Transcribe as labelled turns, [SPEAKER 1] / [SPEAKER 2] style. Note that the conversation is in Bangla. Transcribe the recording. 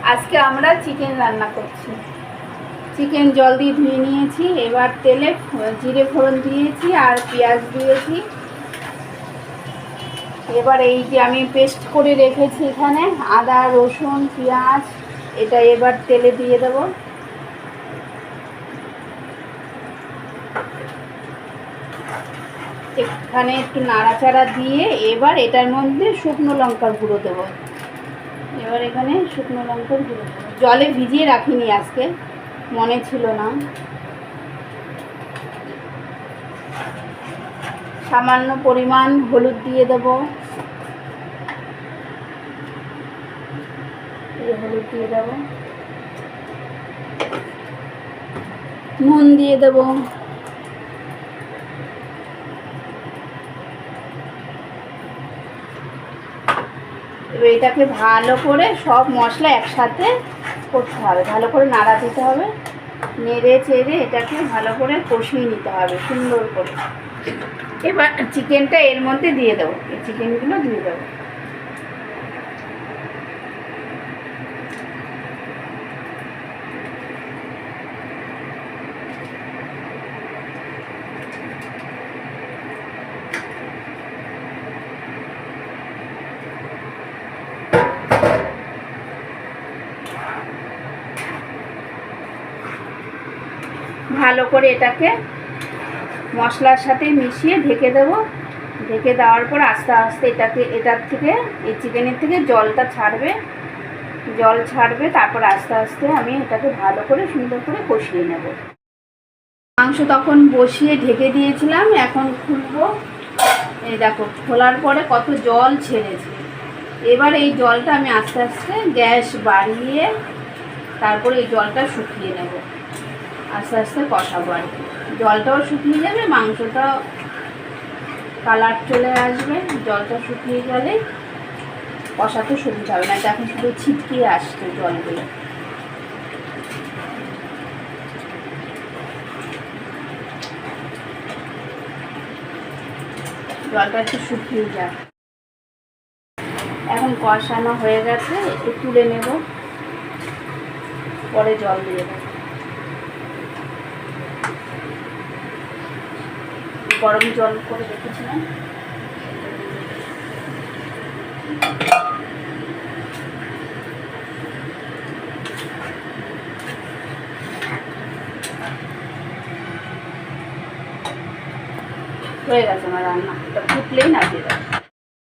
[SPEAKER 1] আজকে আমরা চিকেন রান্না করছি। চিকেন জল দিয়ে ধুয়ে নিয়েছি, এবার তেলে জিরে ফোড়ন দিয়েছি আর পেঁয়াজ দিয়েছি। এবার এই যে আমি পেস্ট করে রেখেছি এখানে আদা রসুন পেঁয়াজ, এটা এবার তেলে দিয়ে দেব। এখানে একটু নাড়াচাড়া দিয়ে এবার এটার মধ্যে শুকনো লঙ্কার গুঁড়ো দেবো। এবার এখানে শুকনো লঙ্কার গুঁড়ো দেবো, জলে ভিজিয়ে রাখিনি আজকে, মনে ছিল না। সামান্য পরিমাণ হলুদ দিয়ে দেব, হলুদ দিয়ে দেব, নুন দিয়ে দেব, এবার এটাকে ভালো করে সব মশলা একসাথে করতে হবে, ভালো করে নাড়া দিতে হবে, নেড়ে চেড়ে এটাকে ভালো করে কষিয়ে নিতে হবে সুন্দর করে। এবার চিকেনটা এর মধ্যে দিয়ে দেবো, এই চিকেনগুলো দিয়ে দেবো। ভালো করে এটাকে মশলার সাথে মিশিয়ে ঢেকে দেবো। ঢেকে দেওয়ার পর আস্তে আস্তে এটার থেকে এই চিকেনের থেকে জলটা ছাড়বে, জল ছাড়বে, তারপর আস্তে আস্তে আমি এটাকে ভালো করে সুন্দর করে কষিয়ে নেব। মাংস তখন বসিয়ে ঢেকে দিয়েছিলাম, এখন খুলবো। এই দেখো খোলার পরে কত জল ছেড়েছে। এবার এই জলটা আমি আস্তে আস্তে গ্যাস বাড়িয়ে তারপরে এই জলটা শুকিয়ে নেব, আস্তে আস্তে কষাবো আর কি। জলটাও শুকিয়ে যাবে, মাংসটাও কালার চলে আসবে। জলটা শুকিয়ে গেলে কষাতে সুবিধা হবে না, এখন শুধু ছিটকিয়ে আসছে জলগুলো। জলটা একটু শুকিয়ে যাবে। এখন কষানো হয়ে গেছে, একটু তুলে নেব, পরে জল দিয়ে দেবো। গরম জল করে রেখেছিলাম, হয়ে গেছে আমার রান্না। এটা ফুটলেই নামিয়ে দেবো।